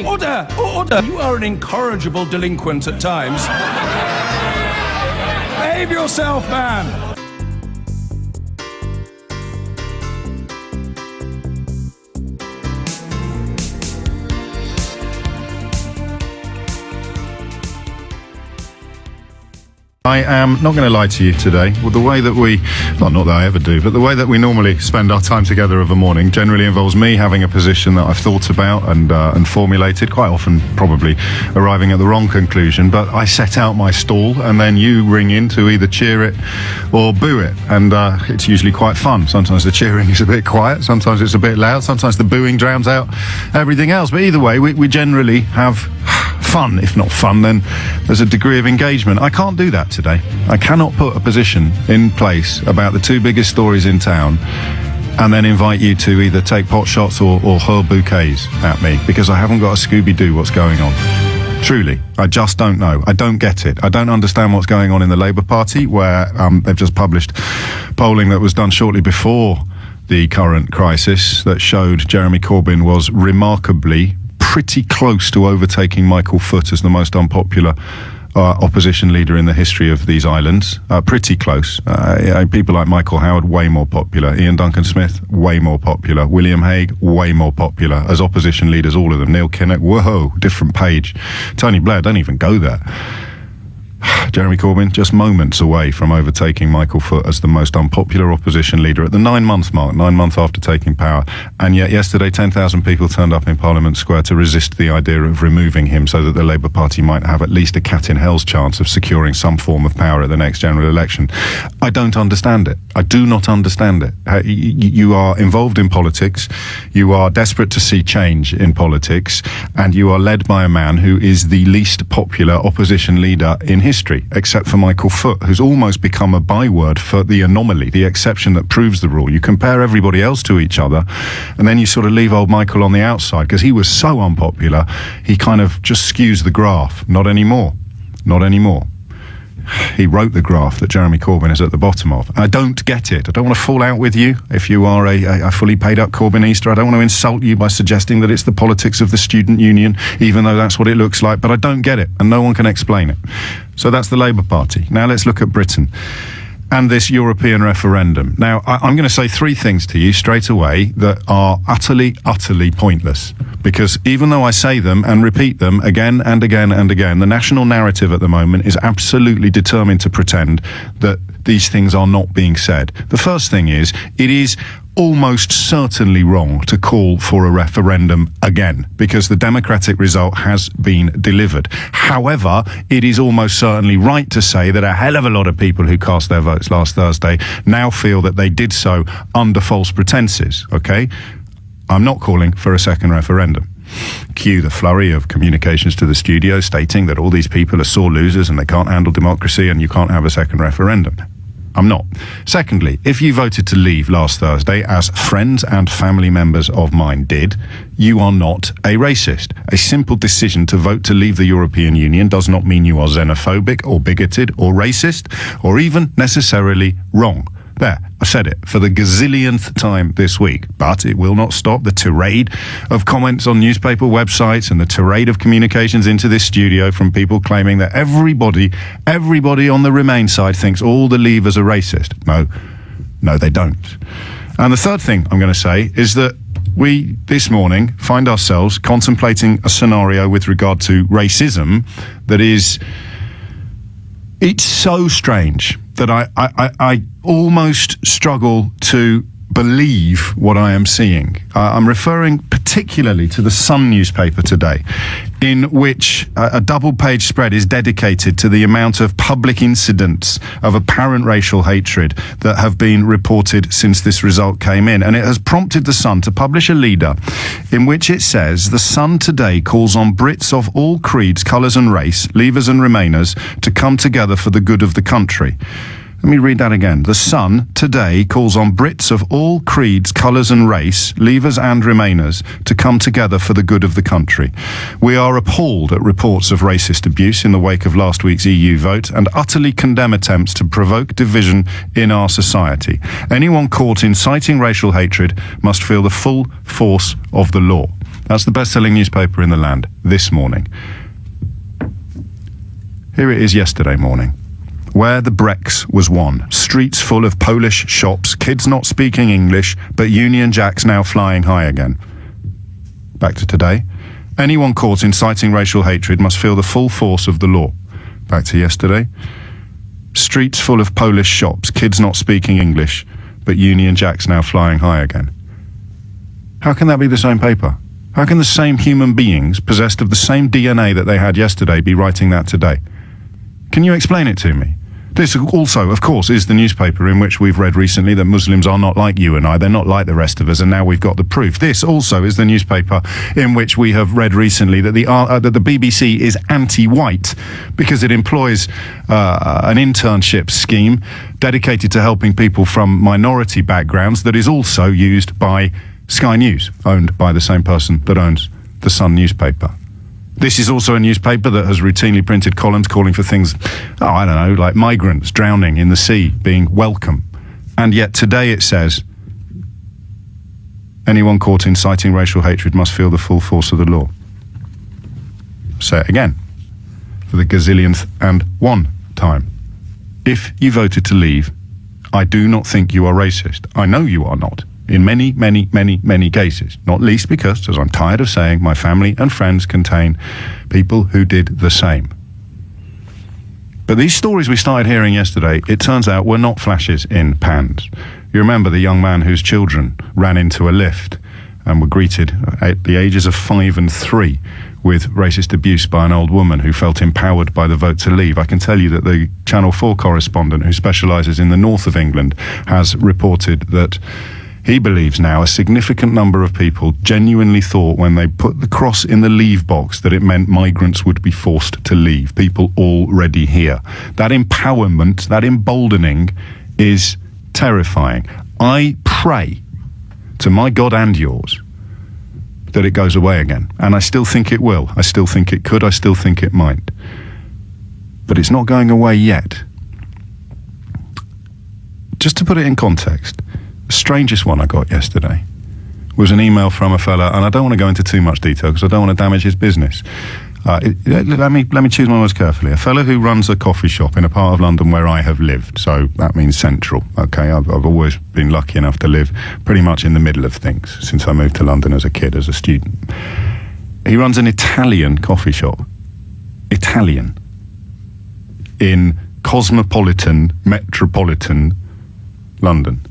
Order! Order! You are an incorrigible delinquent at times. Behave yourself, man! I am not going to lie to you today. Well, the way that we, well, not that I ever do, but the way that we normally spend our time together of a morning generally involves me having a position that I've thought about and formulated, quite often probably arriving at the wrong conclusion. But I set out my stall and then you ring in to either cheer it or boo it. And it's usually quite fun. Sometimes the cheering is a bit quiet, sometimes it's a bit loud, sometimes the booing drowns out everything else. But either way, we generally have fun. If not fun, then there's a degree of engagement. I can't do that today. I cannot put a position in place about the two biggest stories in town and then invite you to either take pot shots or hurl bouquets at me, because I haven't got a Scooby-Doo what's going on. Truly, I just don't know. I don't get it. I don't understand what's going on in the Labour Party, where they've just published polling that was done shortly before the current crisis that showed Jeremy Corbyn was remarkably pretty close to overtaking Michael Foot as the most unpopular opposition leader in the history of these islands. Pretty close. People like Michael Howard, way more popular. Ian Duncan Smith, way more popular. William Hague, way more popular. As opposition leaders, all of them. Neil Kinnock, whoa, different page. Tony Blair, don't even go there. Jeremy Corbyn just moments away from overtaking Michael Foot as the most unpopular opposition leader at the 9-month mark, 9 months after taking power. And yet yesterday 10,000 people turned up in Parliament Square to resist the idea of removing him so that the Labour Party might have at least a cat in hell's chance of securing some form of power at the next general election. I don't understand it. I do not understand it. You are involved in politics, you are desperate to see change in politics, and you are led by a man who is the least popular opposition leader in history, except for Michael Foot, who's almost become a byword for the anomaly, the exception that proves the rule. You compare everybody else to each other, and then you sort of leave old Michael on the outside, because he was so unpopular, he kind of just skews the graph. Not anymore. Not anymore. He wrote the graph that Jeremy Corbyn is at the bottom of. I don't get it. I don't want to fall out with you if you are a fully paid up Corbynista. I don't want to insult you by suggesting that it's the politics of the student union, even though that's what it looks like. But I don't get it, and no one can explain it. So that's the Labour Party. Now let's look at Britain and this European referendum. Now, I'm going to say three things to you straight away that are utterly, utterly pointless. Because even though I say them and repeat them again and again and again, the national narrative at the moment is absolutely determined to pretend that these things are not being said. The first thing is, it is almost certainly wrong to call for a referendum again, because the democratic result has been delivered. However, it is almost certainly right to say that a hell of a lot of people who cast their votes last Thursday now feel that they did so under false pretenses, okay? I'm not calling for a second referendum. Cue the flurry of communications to the studio stating that all these people are sore losers and they can't handle democracy and you can't have a second referendum. I'm not. Secondly, if you voted to leave last Thursday, as friends and family members of mine did, you are not a racist. A simple decision to vote to leave the European Union does not mean you are xenophobic or bigoted or racist or even necessarily wrong. There, I've said it for the gazillionth time this week, but it will not stop the tirade of comments on newspaper websites and the tirade of communications into this studio from people claiming that everybody on the Remain side thinks all the Leavers are racist. No, they don't. And the third thing I'm going to say is that we, this morning, find ourselves contemplating a scenario with regard to racism that is, it's so strange that I almost struggle to believe what I am seeing. I'm referring particularly to the Sun newspaper today, in which a double-page spread is dedicated to the amount of public incidents of apparent racial hatred that have been reported since this result came in. And it has prompted the Sun to publish a leader in which it says, "The Sun today calls on Brits of all creeds, colours and race, Leavers and Remainers, to come together for the good of the country." Let me read that again. The Sun today calls on Brits of all creeds, colours and race, Leavers and Remainers, to come together for the good of the country. We are appalled at reports of racist abuse in the wake of last week's EU vote and utterly condemn attempts to provoke division in our society. Anyone caught inciting racial hatred must feel the full force of the law. That's the best-selling newspaper in the land this morning. Here it is yesterday morning. Where the Brex was won. Streets full of Polish shops, kids not speaking English, but Union Jacks now flying high again. Back to today. Anyone caught inciting racial hatred must feel the full force of the law. Back to yesterday. Streets full of Polish shops, kids not speaking English, but Union Jacks now flying high again. How can that be the same paper? How can the same human beings, possessed of the same DNA that they had yesterday, be writing that today? Can you explain it to me? This also, of course, is the newspaper in which we've read recently that Muslims are not like you and I. They're not like the rest of us, and now we've got the proof. This also is the newspaper in which we have read recently that the BBC is anti-white because it employs an internship scheme dedicated to helping people from minority backgrounds that is also used by Sky News, owned by the same person that owns the Sun newspaper. This is also a newspaper that has routinely printed columns calling for things, like migrants drowning in the sea being welcome. And yet today it says, anyone caught inciting racial hatred must feel the full force of the law. Say it again, for the gazillionth and one time. If you voted to leave, I do not think you are racist. I know you are not. In many, many, many, many cases. Not least because, as I'm tired of saying, my family and friends contain people who did the same. But these stories we started hearing yesterday, it turns out, were not flashes in pans. You remember the young man whose children ran into a lift and were greeted at the ages of 5 and 3 with racist abuse by an old woman who felt empowered by the vote to leave. I can tell you that the Channel 4 correspondent who specialises in the north of England has reported that he believes now a significant number of people genuinely thought when they put the cross in the leave box that it meant migrants would be forced to leave, people already here. That empowerment, that emboldening is terrifying. I pray to my God and yours that it goes away again. And I still think it will. I still think it could. I still think it might. But it's not going away yet. Just to put it in context, the strangest one I got yesterday was an email from a fella, and I don't want to go into too much detail because I don't want to damage his business. Let me choose my words carefully. A fella who runs a coffee shop in a part of London where I have lived, so that means central. Okay, I've always been lucky enough to live pretty much in the middle of things since I moved to London as a kid, as a student. He runs an Italian coffee shop. Italian. In cosmopolitan, metropolitan London.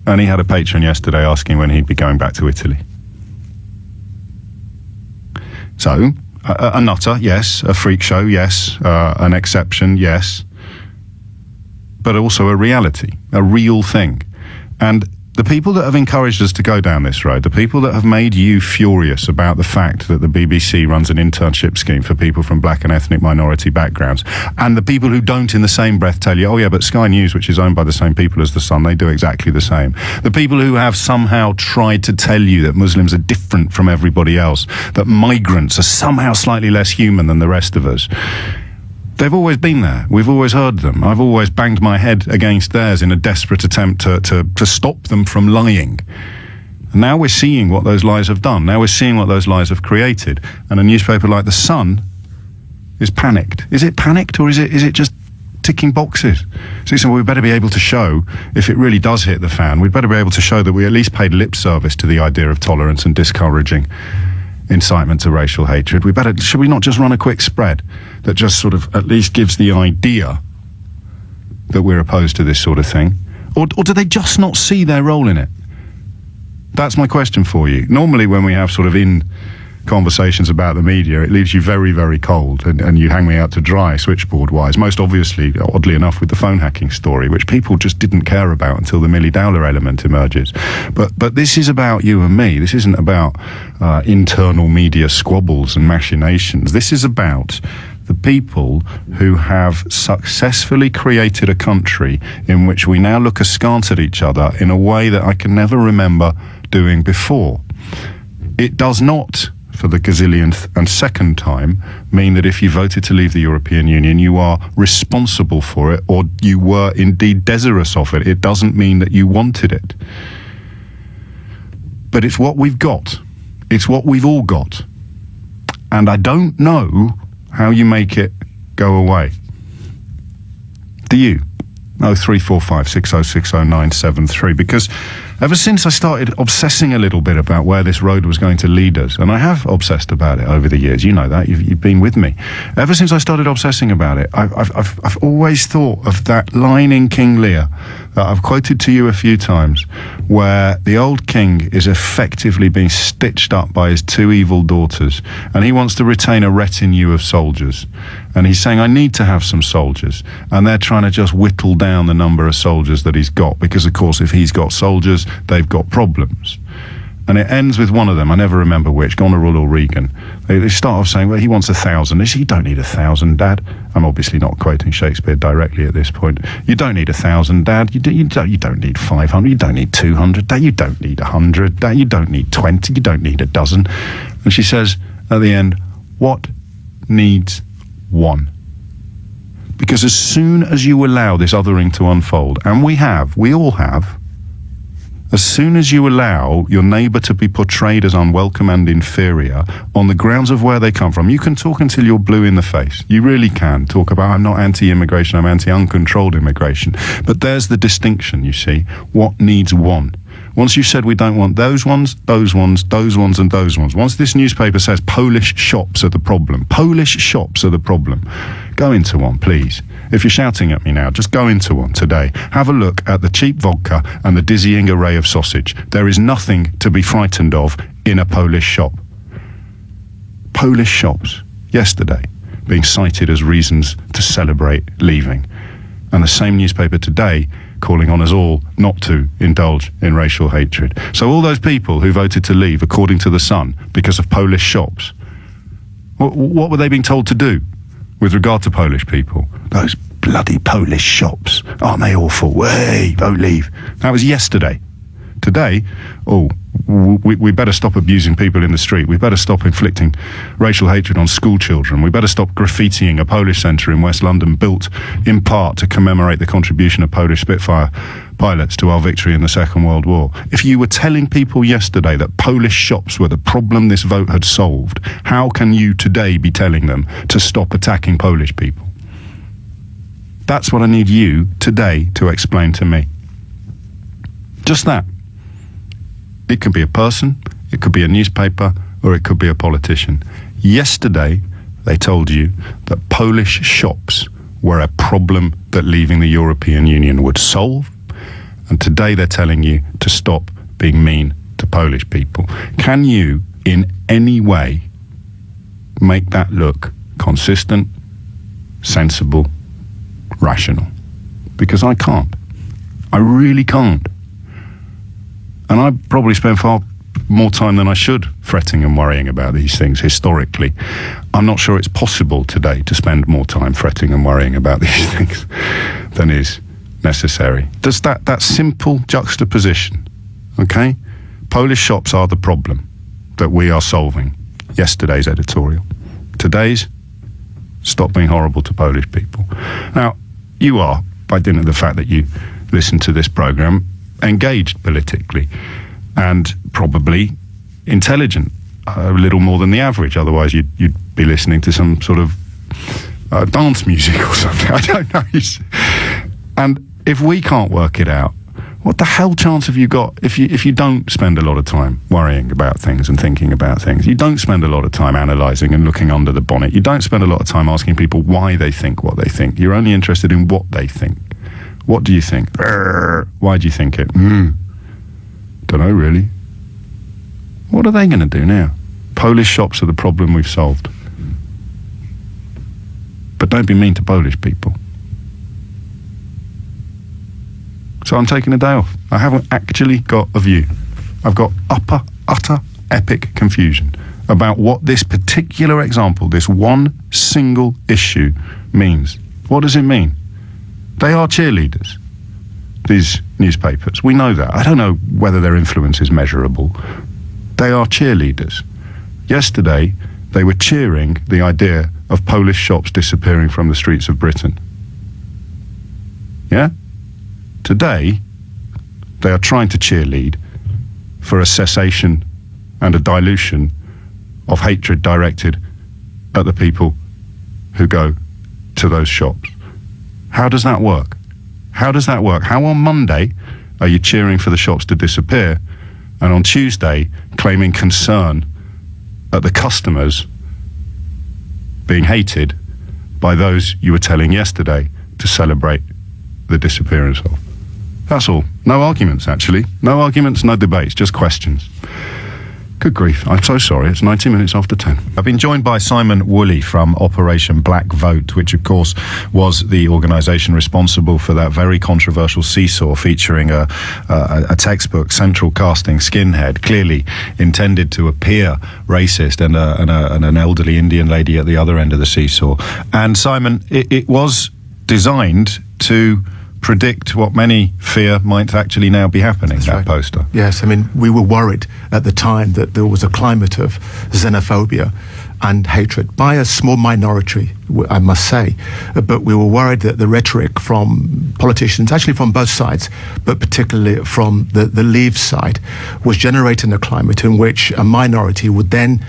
And he had a patron yesterday asking when he'd be going back to Italy. So, a nutter, yes. A freak show, yes. An exception, yes. But also a reality, a real thing. And the people that have encouraged us to go down this road, the people that have made you furious about the fact that the BBC runs an internship scheme for people from black and ethnic minority backgrounds, and the people who don't in the same breath tell you, oh yeah, but Sky News, which is owned by the same people as The Sun, they do exactly the same. The people who have somehow tried to tell you that Muslims are different from everybody else, that migrants are somehow slightly less human than the rest of us. They've always been there. We've always heard them. I've always banged my head against theirs in a desperate attempt to stop them from lying. And now we're seeing what those lies have done. Now we're seeing what those lies have created. And a newspaper like The Sun is panicked. Is it panicked, or is it just ticking boxes? So we better be able to show, if it really does hit the fan, we'd better be able to show that we at least paid lip service to the idea of tolerance and discouraging incitement to racial hatred. Should we not just run a quick spread that just sort of at least gives the idea that we're opposed to this sort of thing? Or do they just not see their role in it? That's my question for you. Normally when we have sort of in conversations about the media, it leaves you very, very cold, and you hang me out to dry switchboard-wise. Most obviously, oddly enough, with the phone hacking story, which people just didn't care about until the Millie Dowler element emerges. But this is about you and me. This isn't about internal media squabbles and machinations. This is about the people who have successfully created a country in which we now look askance at each other in a way that I can never remember doing before. It does not, for the gazillionth and second time, mean that if you voted to leave the European Union, you are responsible for it, or you were indeed desirous of it. It doesn't mean that you wanted it. But it's what we've got. It's what we've all got. And I don't know how you make it go away. Do you? 0345 6060 973, because ever since I started obsessing a little bit about where this road was going to lead us, and I have obsessed about it over the years, you know that, you've been with me. Ever since I started obsessing about it, I've always thought of that line in King Lear that I've quoted to you a few times, where the old king is effectively being stitched up by his two evil daughters, and he wants to retain a retinue of soldiers. And he's saying, I need to have some soldiers. And they're trying to just whittle down the number of soldiers that he's got, because, of course, if he's got soldiers, they've got problems. And it ends with one of them, I never remember which, Goneril or Regan. They start off saying, well, he wants 1,000. They say, you don't need 1,000, Dad. I'm obviously not quoting Shakespeare directly at this point. You don't need 1,000, Dad. You don't need 500. You don't need 200, Dad. You don't need 100, Dad. You don't need 20. You don't need a dozen. And she says at the end, what needs one? Because as soon as you allow this othering to unfold, and we all have, as soon as you allow your neighbour to be portrayed as unwelcome and inferior on the grounds of where they come from, you can talk until you're blue in the face. You really can talk about, I'm not anti-immigration, I'm anti-uncontrolled immigration. But there's the distinction, you see. What needs one? Once you've said we don't want those ones, those ones, those ones, and those ones. Once this newspaper says Polish shops are the problem, Polish shops are the problem, go into one, please. If you're shouting at me now, just go into one today. Have a look at the cheap vodka and the dizzying array of sausage. There is nothing to be frightened of in a Polish shop. Polish shops, yesterday, being cited as reasons to celebrate leaving. And the same newspaper today calling on us all not to indulge in racial hatred. So all those people who voted to leave, according to The Sun, because of Polish shops, what were they being told to do with regard to Polish people? Those bloody Polish shops, aren't they awful? Way, don't leave. That was yesterday. Today, we better stop abusing people in the street. We better stop inflicting racial hatred on school children. We better stop graffitiing a Polish centre in West London built in part to commemorate the contribution of Polish Spitfire pilots to our victory in the Second World War. If you were telling people yesterday that Polish shops were the problem this vote had solved, how can you today be telling them to stop attacking Polish people? That's what I need you today to explain to me. Just that. It could be a person, it could be a newspaper, or it could be a politician. Yesterday, they told you that Polish shops were a problem that leaving the European Union would solve. And today they're telling you to stop being mean to Polish people. Can you, in any way, make that look consistent, sensible, rational? Because I can't. I really can't. And I probably spend far more time than I should fretting and worrying about these things historically. I'm not sure it's possible today to spend more time fretting and worrying about these things than is necessary. Does that simple juxtaposition, okay? Polish shops are the problem that we are solving. Yesterday's editorial. Today's, stop being horrible to Polish people. Now, you are, by dint of the fact that you listen to this programme, engaged politically and probably intelligent, a little more than the average. Otherwise, you'd be listening to some sort of dance music or something. I don't know. And if we can't work it out, what the hell chance have you got if you don't spend a lot of time worrying about things and thinking about things? You don't spend a lot of time analysing and looking under the bonnet. You don't spend a lot of time asking people why they think what they think. You're only interested in what they think. What do you think? Why do you think it? Don't know, really. What are they going to do now? Polish shops are the problem we've solved. But don't be mean to Polish people. So I'm taking a day off. I haven't actually got a view. I've got utter, epic confusion about what this particular example, this one single issue, means. What does it mean? They are cheerleaders, these newspapers. We know that. I don't know whether their influence is measurable. They are cheerleaders. Yesterday, they were cheering the idea of Polish shops disappearing from the streets of Britain. Yeah? Today, they are trying to cheerlead for a cessation and a dilution of hatred directed at the people who go to those shops. How does that work? How does that work? How on Monday are you cheering for the shops to disappear, and on Tuesday claiming concern at the customers being hated by those you were telling yesterday to celebrate the disappearance of? That's all. No arguments, actually. No arguments, no debates, just questions. Good grief. I'm so sorry. It's 90 minutes after 10. I've been joined by Simon Woolley from Operation Black Vote, which, of course, was the organisation responsible for that very controversial seesaw featuring a textbook, central casting skinhead, clearly intended to appear racist, and an elderly Indian lady at the other end of the seesaw. And, Simon, it was designed to predict what many fear might actually now be happening. That's that right. Poster. Yes, I mean, we were worried at the time that there was a climate of xenophobia and hatred by a small minority, I must say. But we were worried that the rhetoric from politicians, actually from both sides, but particularly from the Leave side, was generating a climate in which a minority would then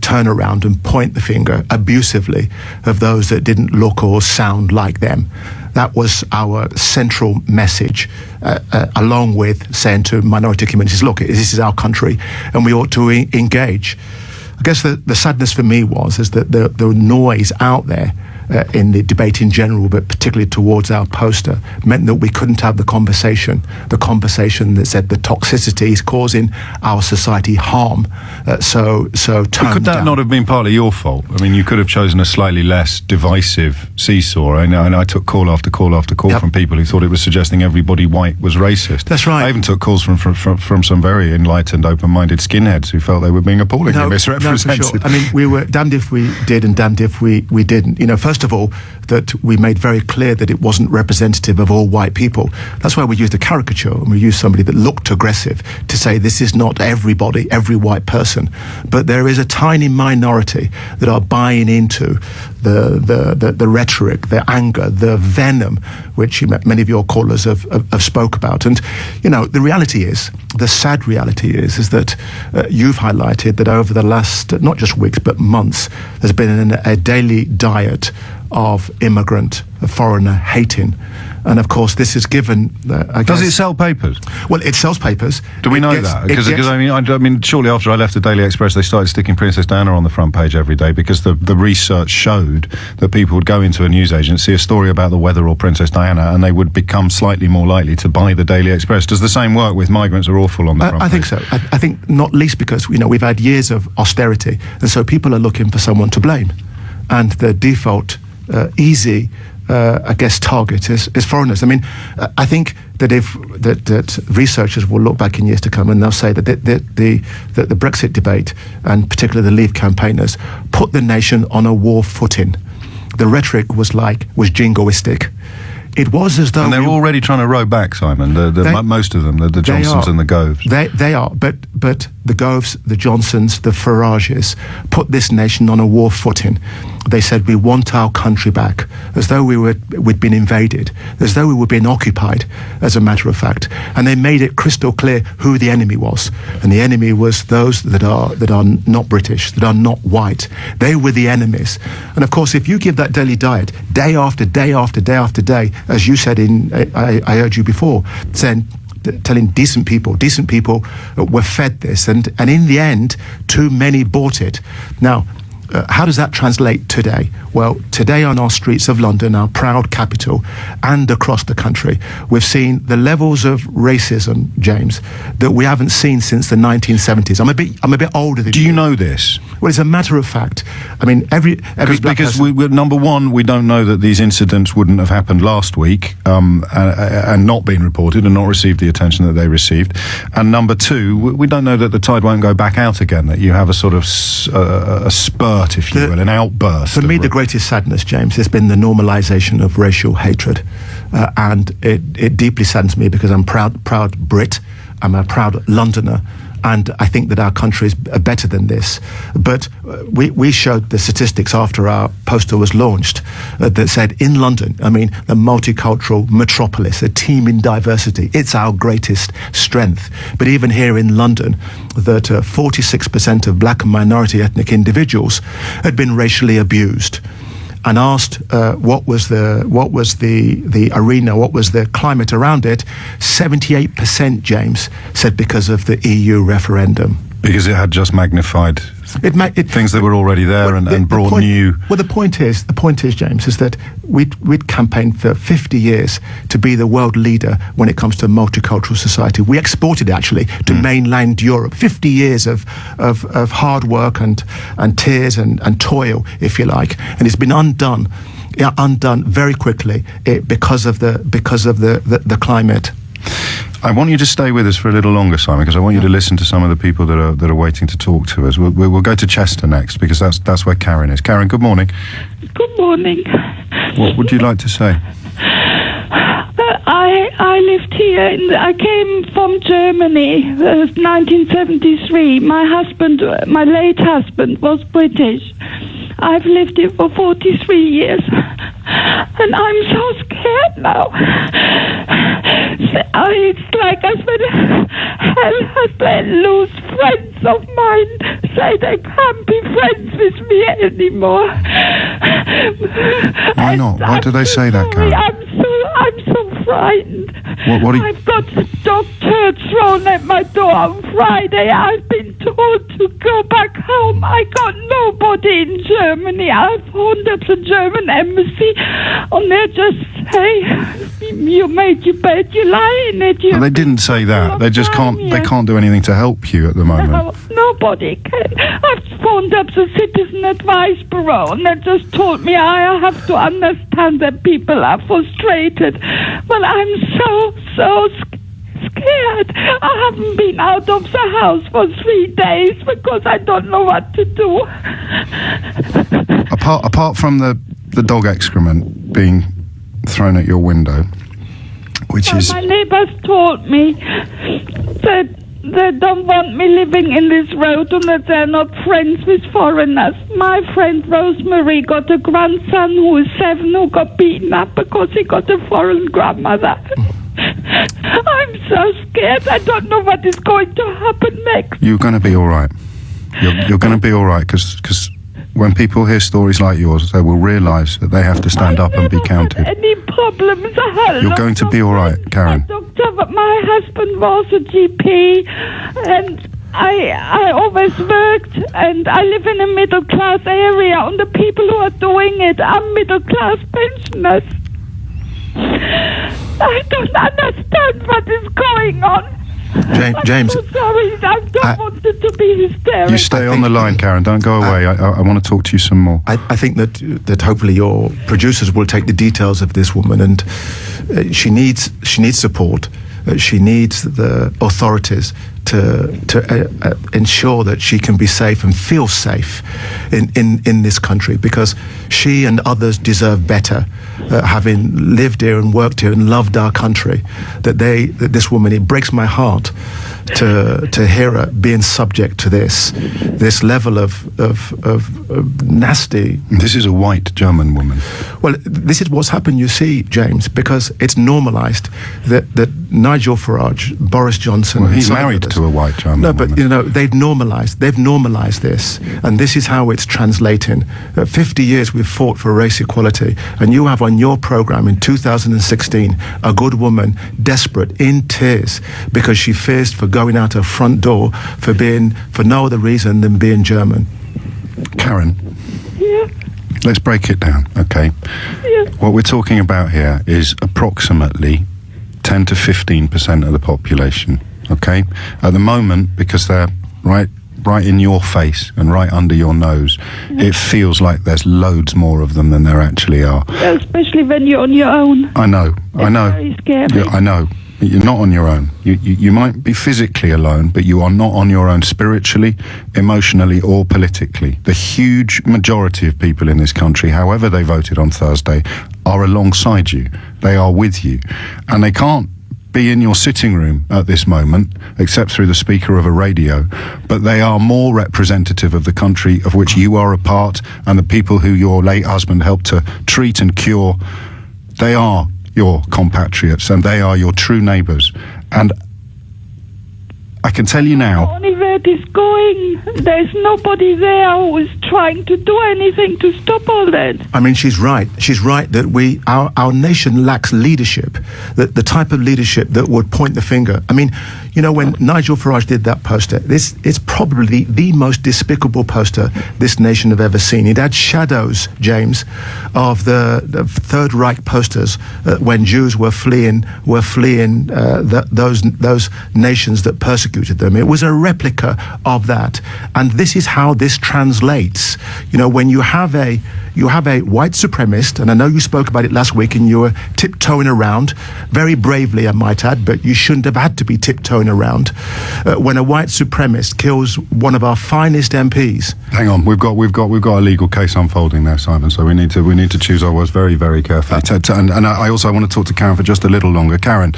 turn around and point the finger abusively of those that didn't look or sound like them. That was our central message, along with saying to minority communities, look, this is our country and we ought to engage. I guess the sadness for me is that the noise out there in the debate in general, but particularly towards our poster, meant that we couldn't have the conversation that said the toxicity is causing our society harm. So could that not have been partly your fault? I mean, you could have chosen a slightly less divisive seesaw. And I took call after call after call from people who thought it was suggesting everybody white was racist. That's right. I even took calls from some very enlightened, open-minded skinheads who felt they were being appallingly misrepresented. No, for sure. I mean, we were damned if we did and damned if we didn't. You know, first of all, that we made very clear that it wasn't representative of all white people. That's why we used a caricature, and we used somebody that looked aggressive to say this is not everybody, every white person, but there is a tiny minority that are buying into the rhetoric, the anger, the venom, which many of your callers have spoke about. And you know, the reality is, the sad reality is that you've highlighted that over the last not just weeks but months, there's been a daily diet of immigrant, foreigner hating. And of course, this is given. Does it sell papers? Well, it sells papers. Do we know that? Because I mean, shortly after I left the Daily Express, they started sticking Princess Diana on the front page every day because the research showed that people would go into a newsagent, see a story about the weather or Princess Diana, and they would become slightly more likely to buy the Daily Express. Does the same work with migrants are awful on the front page? I think so. I think not least because we've had years of austerity, and so people are looking for someone to blame, and the default easy. I guess target is foreigners. I mean, I think that that researchers will look back in years to come and they'll say that the Brexit debate, and particularly the Leave campaigners, put the nation on a war footing. The rhetoric was jingoistic. It was as though... And they're already trying to row back, Simon, most of them, the Johnsons and the Goves. They are, but the Goves, the Johnsons, the Farages put this nation on a war footing. They said, we want our country back, as though we'd been invaded, as though we were being occupied, as a matter of fact. And they made it crystal clear who the enemy was. And the enemy was those that are not British, that are not white. They were the enemies. And of course, if you give that daily diet, day after day after day after day, as you said I heard you before, telling decent people were fed this, and in the end, too many bought it. Now, how does that translate today? Well, today on our streets of London, our proud capital, and across the country, we've seen the levels of racism, James, that we haven't seen since the 1970s. I'm a bit older than you. Do you know this? Well, as a matter of fact, I mean, because number one, we don't know that these incidents wouldn't have happened last week and not been reported and not received the attention that they received. And number two, we don't know that the tide won't go back out again, that you have a sort of a spurt, if you will, an outburst. For me, the greatest sadness, James, has been the normalisation of racial hatred. And it deeply saddens me because I'm proud Brit, I'm a proud Londoner, And I think that our country is better than this. But we showed the statistics after our poster was launched that said in London, I mean, the multicultural metropolis, a team in diversity, it's our greatest strength. But even here in London, that 46% of black and minority ethnic individuals had been racially abused. And asked what was the arena, what was the climate around it, 78%, James, said because of the EU referendum. Because it had just magnified things that were already there and brought new... Well, the point is, James, is that we'd campaigned for 50 years to be the world leader when it comes to multicultural society. We exported, actually, to mainland Europe. 50 years of hard work and tears and toil, if you like. And it's been undone very quickly because of the climate. I want you to stay with us for a little longer, Simon, because I want you to listen to some of the people that are waiting to talk to us. We'll go to Chester next, because that's where Karen is. Karen, good morning. Good morning. What would you like to say? I lived here. I came from Germany, 1973. My late husband was British. I've lived here for 43 years, and I'm so scared now. It's like I said, hell has let loose. Friends of mine say they can't be friends with me anymore. Why not? Why do they say that, Karen? I'm so frightened. I've got the doctor thrown at my door on Friday. I've been told to go back home. I got nobody in Germany. I phoned up the German embassy, and they just say, you made your bed, you lie in it. Well, they didn't say that. They just can't. They can't do anything to help you at the moment. No, nobody can. I've phoned up the Citizen Advice Bureau, and they just told me I have to understand that people are frustrated. But I'm so scared. I haven't been out of the house for 3 days because I don't know what to do. Apart from the dog excrement being thrown at your window, which is... My neighbours told me that they don't want me living in this road and that they're not friends with foreigners. My friend Rosemary got a grandson who is 7 who got beaten up because he got a foreign grandmother. I'm so scared. I don't know what is going to happen next. You're going to be all right. You're going to be all right, because when people hear stories like yours, they will realise that they have to stand up and be counted. Any problems? You're going to be all right, Karen. My husband was a GP, and I always worked, and I live in a middle class area, and the people who are doing it are middle class pensioners. I don't understand what is going on. James, I'm so sorry. I don't want it to be hysterical. You stay on the line, Karen. Don't go away. I want to talk to you some more. I think that hopefully your producers will take the details of this woman, and she needs support. She needs the authorities to ensure that she can be safe and feel safe in this country, because she and others deserve better, having lived here and worked here and loved our country. That this woman, it breaks my heart to hear her being subject to this level of nasty. This is a white German woman. Well, this is what's happened, you see, James, because it's normalised that Nigel Farage, Boris Johnson... Well, he's married to a white German woman. No, but, they've normalised this, and this is how it's translating. 50 years we've fought for race equality, and you have on your programme in 2016 a good woman, desperate, in tears, because she fears for going out her front door for no other reason than being German. Karen? Yeah? Let's break it down, okay? Yeah. What we're talking about here is approximately 10 to 15% of the population, okay? At the moment, because they're right in your face and right under your nose, it feels like there's loads more of them than there actually are. Especially when you're on your own. I know. Very scary. I know. You're not on your own. You might be physically alone, but you are not on your own spiritually, emotionally, or politically. The huge majority of people in this country, however they voted on Thursday, are alongside you. They are with you. And they can't be in your sitting room at this moment, except through the speaker of a radio, but they are more representative of the country of which you are a part, and the people who your late husband helped to treat and cure. They are your compatriots, and they are your true neighbours. And I can tell you now... Only where it is going. There's nobody there who is trying to do anything to stop all that. I mean, she's right. She's right that our nation lacks leadership, the type of leadership that would point the finger. I mean, you know, when Nigel Farage did that poster, this is probably the most despicable poster this nation have ever seen. It had shadows, James, of the Third Reich posters when Jews were fleeing those nations that persecuted them. It was a replica of that, and this is how this translates. You know, when you have a white supremacist, and I know you spoke about it last week, and you were tiptoeing around very bravely, I might add, but you shouldn't have had to be tiptoeing around when a white supremacist kills one of our finest MPs. Hang on, we've got a legal case unfolding there, Simon. So we need to choose our words very, very carefully. And I also want to talk to Karen for just a little longer. Karen,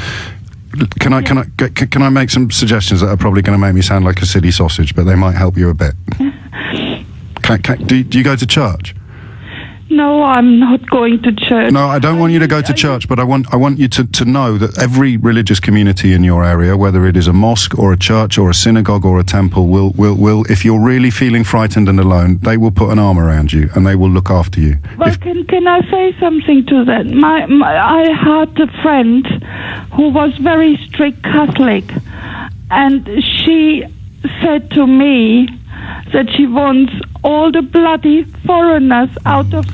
can I make some suggestions that are probably going to make me sound like a silly sausage, but they might help you a bit? Do you go to church? No, I'm not going to church. No, I don't want you to go to church, but I want you to know that every religious community in your area, whether it is a mosque or a church or a synagogue or a temple, will if you're really feeling frightened and alone, they will put an arm around you and they will look after you. Well, can I say something to that? I had a friend who was very strict Catholic, and she said to me that she wants all the bloody foreigners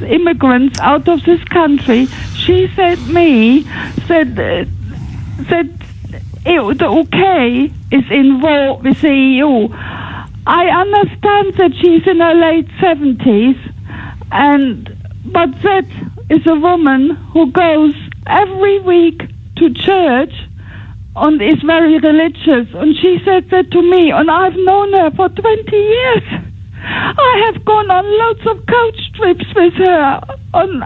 immigrants out of this country. She said that the UK is involved with the EU. I understand that she's in her late 70s, but that is a woman who goes every week to church and is very religious. And she said that to me, and I've known her for 20 years. I have gone on lots of coach trips with her, and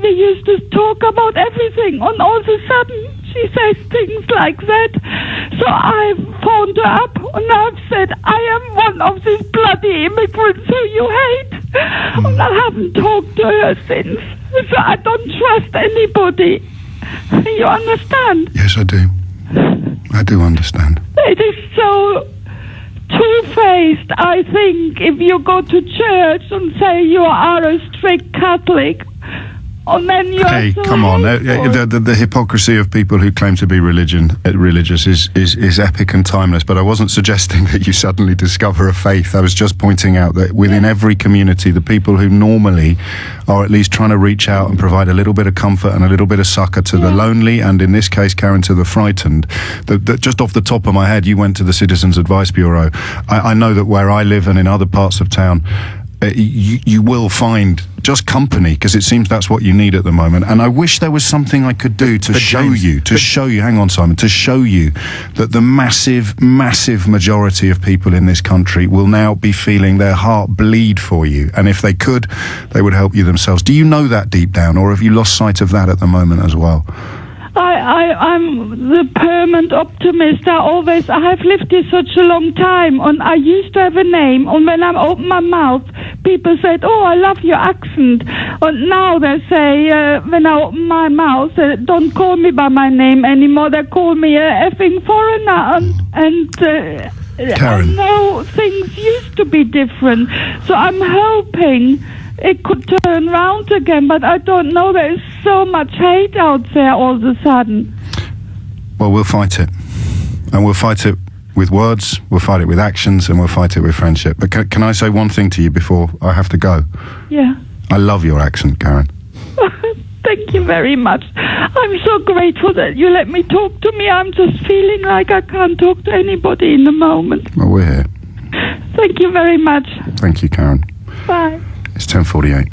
we used to talk about everything, and all of a sudden she says things like that. So I phoned her up, and I've said, I am one of these bloody immigrants who you hate. And I haven't talked to her since, so I don't trust anybody. You understand? Yes, I do. I do understand. It is so two-faced, I think, if you go to church and say you are a strict Catholic, and then you Hey, so come on. hateful. The hypocrisy of people who claim to be religious is epic and timeless, but I wasn't suggesting that you suddenly discover a faith. I was just pointing out that within every community, the people who normally are at least trying to reach out and provide a little bit of comfort and a little bit of succour to the lonely, and in this case, Karen, to the frightened. Just off the top of my head, you went to the Citizens Advice Bureau. I know that where I live and in other parts of town, you will find just company, because it seems that's what you need at the moment. And I wish there was something I could do to show you, hang on, Simon, to show you that the massive majority of people in this country will now be feeling their heart bleed for you. And if they could, they would help you themselves. Do you know that deep down, or have you lost sight of that at the moment as well? I'm the permanent optimist. I have lived here such a long time, and I used to have a name, and when I open my mouth, people said, oh, I love your accent. And now they say, when I open my mouth, don't call me by my name anymore, they call me a effing foreigner. And Karen. I know things used to be different, so I'm hoping it could turn round again, but I don't know. There is so much hate out there all of a sudden. Well, we'll fight it. And we'll fight it with words, we'll fight it with actions, and we'll fight it with friendship. But can I say one thing to you before I have to go? Yeah. I love your accent, Karen. Thank you very much. I'm so grateful that you let me talk to me. I'm just feeling like I can't talk to anybody in the moment. Well, we're here. Thank you very much. Thank you, Karen. Bye. It's 10:48.